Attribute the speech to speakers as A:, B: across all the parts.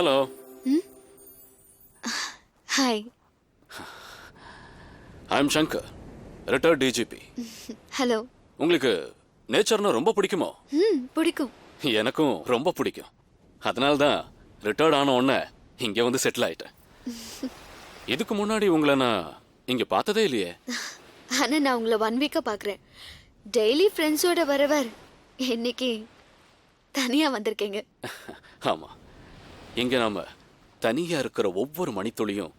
A: Hello.
B: Hi.
A: I am Shankar, retired DGP.
B: Hello.
A: உங்களுக்கு நேச்சர்னா ரொம்ப பிடிக்குமோ?
B: பிடிக்கும்.
A: எனக்கும் ரொம்ப பிடிக்கும். அதனால தான் ரிட்டையர்ட் ஆன உடனே இங்கே வந்து செட்டில் ஆயிட்டேன். இதுக்கு முன்னாடி உங்களை நான் இங்கே பார்த்ததே இல்லையே.
B: ஆனால் நான் உங்களை 1 வீக்காக பார்க்குறேன். டெய்லி ஃப்ரெண்ட்ஸோட வரவர் இன்னைக்கு தனியாக வந்திருக்கீங்க.
A: ஆமாம், இங்கே நாம் தனியாக இருக்கிற ஒவ்வொரு மணித்துளியும்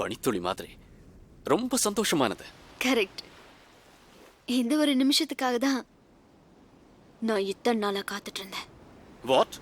A: பனித்துளி மாதிரி ரொம்ப சந்தோஷமானது.
B: கரெக்ட். இந்த ஒரு நிமிஷத்துக்காக தான் நான் இத்தனை நாளாக காத்துட்டு இருந்தேன்.
A: வாட்?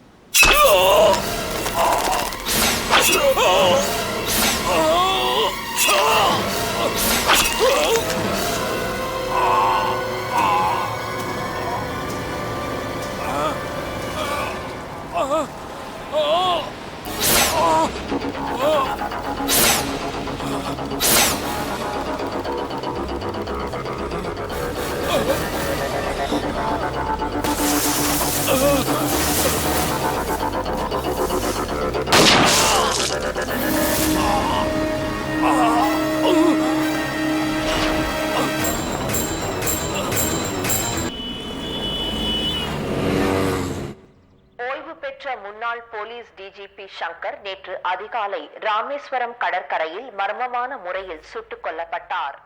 C: முன்னாள் போலீஸ் டிஜிபி சங்கர் நேற்று அதிகாலை ராமேஸ்வரம் கடற்கரையில் மர்மமான முறையில் சுட்டுக் கொல்லப்பட்டார்.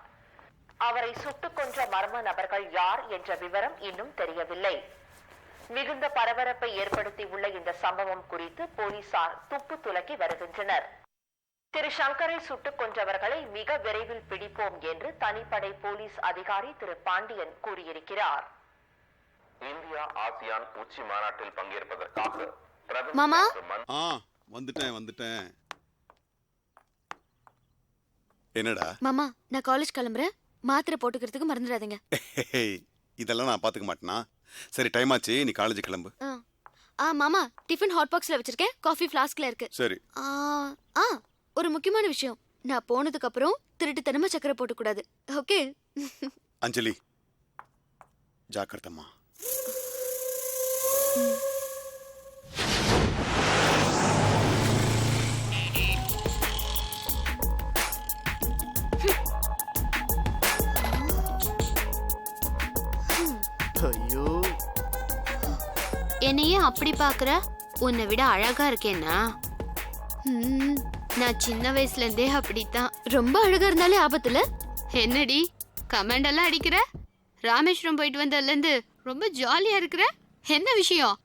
C: அவரை சுட்டுக் கொன்ற மர்ம நபர்கள் யார் என்ற விவரம் இன்னும் தெரியவில்லை. மிகுந்த பரபரப்பை ஏற்படுத்தியுள்ள இந்த சம்பவம் குறித்து போலீசார் துப்பு துலக்கி வருகின்றனர். திரு சங்கரை சுட்டுக் கொன்றவர்களை மிக விரைவில் பிடிப்போம் என்று தனிப்படை போலீஸ் அதிகாரி திரு பாண்டியன் கூறியிருக்கிறார்.
D: இந்தியா ஆசியான் உச்சி மாநாட்டில் பங்கேற்பதற்காக
B: மாமா
E: வந்துட்டேன். என்னடா
B: மாமா, நான் காலேஜ் கிளம்புறேன். மாத்திரை போட்டுக்கிறதுக்கு மறந்துடாதீங்க.
E: இதெல்லாம் நான் பாத்துக்க மாட்டேனா? சரி, டைம் ஆச்சு, நீ காலேஜ் கிளம்பு.
B: மாமா, டிஃபன் ஹாட் பாக்ஸ்ல வச்சிருக்கேன். காஃபி ஃப்ளாஸ்க்ல இருக்கு.
E: சரி.
B: ஒரு முக்கியமான விஷயம், நான் போனதுக்கு அப்புறம் திருட்டுத்தனமா சக்கரை போட்டு கூடாது. ஓகே?
E: அஞ்சலி, ஜாக்கிரதம்மா.
F: ஐயோ,
G: என்னையே அப்படி பாக்குற? உன்னை விட அழகா இருக்கேன்னா?
B: நான் சின்ன வயசுல இருந்தே அப்படித்தான். ரொம்ப அழகா இருந்தாலே ஆபத்துல.
G: என்னடி கமெண்ட் எல்லாம் அடிக்கிற? ராமேஸ்வரம் போயிட்டு வந்ததுல இருந்து ரொம்ப ஜாலியா இருக்கிற. என்ன விஷயம்?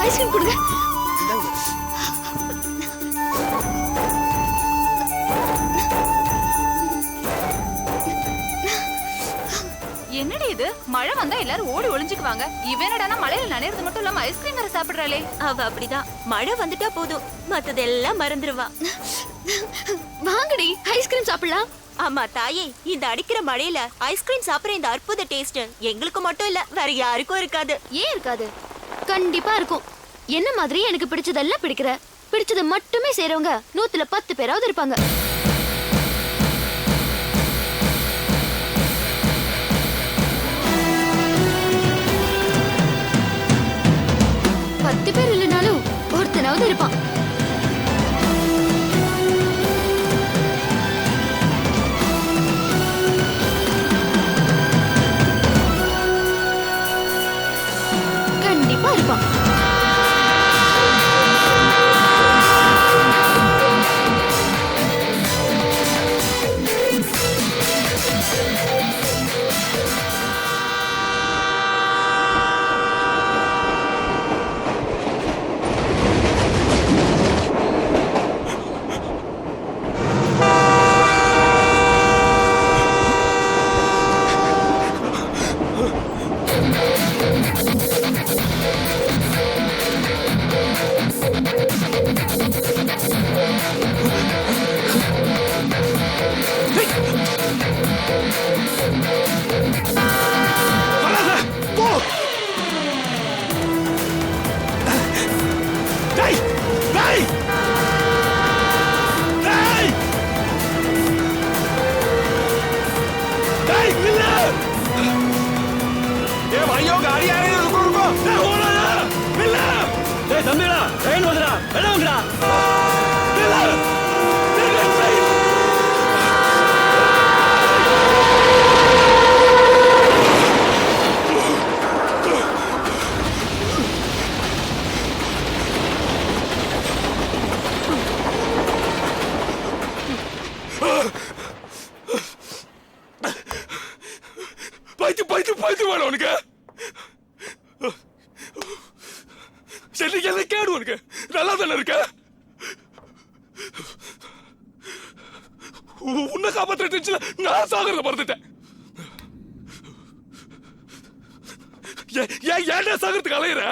B: ஐஸ்கிரீம் கொடுங்க.
H: என்னடி இது? மழை வந்தா எல்லாரும் ஓடி ஒளிஞ்சுக்குவாங்க. இவனடானா மழையில நனையிறது மட்டும் இல்லாம ஐஸ்கிரீம் வேற சாப்பிடுறாளே.
I: அவ அப்படிதான். மழை வந்துட்டா போதும், மத்ததெல்லாம் மறந்துடுவா.
B: வாங்கடி, ஐஸ்கிரீம் சாப்பிடலாம்.
I: ஆமா தாயே, இந்த அடிக்கிற மழையில ஐஸ்கிரீம் சாப்பிடுற இந்த அற்புத டேஸ்ட் எங்களுக்கு மட்டும் இல்ல, வேற யாருக்கும் இருக்காது.
B: ஏன் இருக்காது? கண்டிப்பா இருக்கும். என்ன மாதிரி எனக்கு பிடிச்சதெல்லாம் பிடிக்கிற, பிடிச்சது மட்டுமே செய்றவங்க 100ல 10 பேராவது இருப்பாங்க. பேர் இல்லைனாலும் ஒருத்தனாவது இருப்பான். கண்டிப்பா இருப்பான்.
F: பைத்து வேணும் உனக்கு. சரி என்ன கேடு உனக்கு? நல்லா தானே இருக்க? உன்னை காப்பாற்ற நான் சாகிறத மறந்துட்டேன். ஏன் சாகிறதுக்கு அலையிற?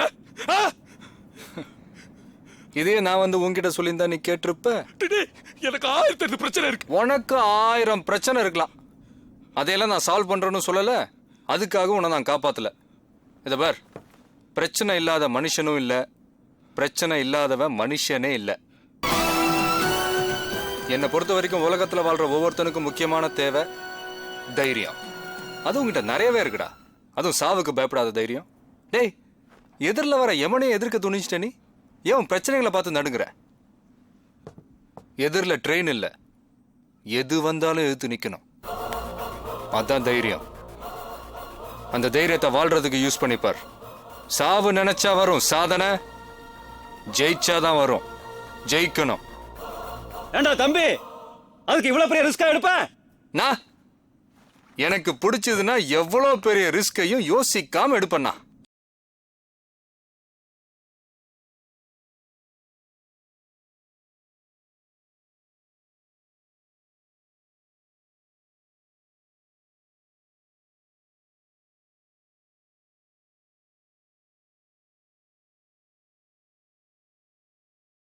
J: இதே நான் வந்து உன்கிட்ட சொல்லியிருந்தா நீ கேட்டிருப்ப.
F: எனக்கு 1008 பிரச்சனை இருக்கு.
J: உனக்கு 1000 பிரச்சனை இருக்கலாம். அதையெல்லாம் நான் சால்வ் பண்றேன்னு சொல்லல. அதுக்காக உன்னை நான் காப்பாத்தல. இத பார், பிரச்சனை இல்லாத மனுஷனும் இல்ல, பிரச்சனை இல்லாதவன் மனுஷனே இல்ல. என்னை பொறுத்த வரைக்கும் உலகத்துல வாழ்ற ஒவ்வொருத்தனுக்கும் முக்கியமான தேவை தைரியம். அது உங்ககிட்ட நிறையவே இருக்குடா. அதுவும் சாவுக்கு பயப்படாத தைரியம். டேய், எதிரில் வர எமனே எதிர்க்க துணிச்சிட்ட நீ ஏன் பிரச்சனைகளை பார்த்து நடுங்குற? எதிரில் ட்ரெயின் இல்ல, எது வந்தாலும் எதிர்த்து நிக்கணும். அதான் தைரியம். அந்த தைரியத்தை வாழ்றதுக்கு யூஸ் பண்ணிப்பார். சாவு நினைச்சா வரும், சாதனை ஜெயிச்சாதான் வரும். ஜெயிக்கணும்.
K: ஏண்டா தம்பி, அதுக்கு இவ்வளவு பெரிய ரிஸ்கா எடுப்ப?
J: நான் எனக்கு பிடிச்சதுன்னா எவ்வளவு பெரிய ரிஸ்கையும் யோசிக்காம எடுப்பேன்னா.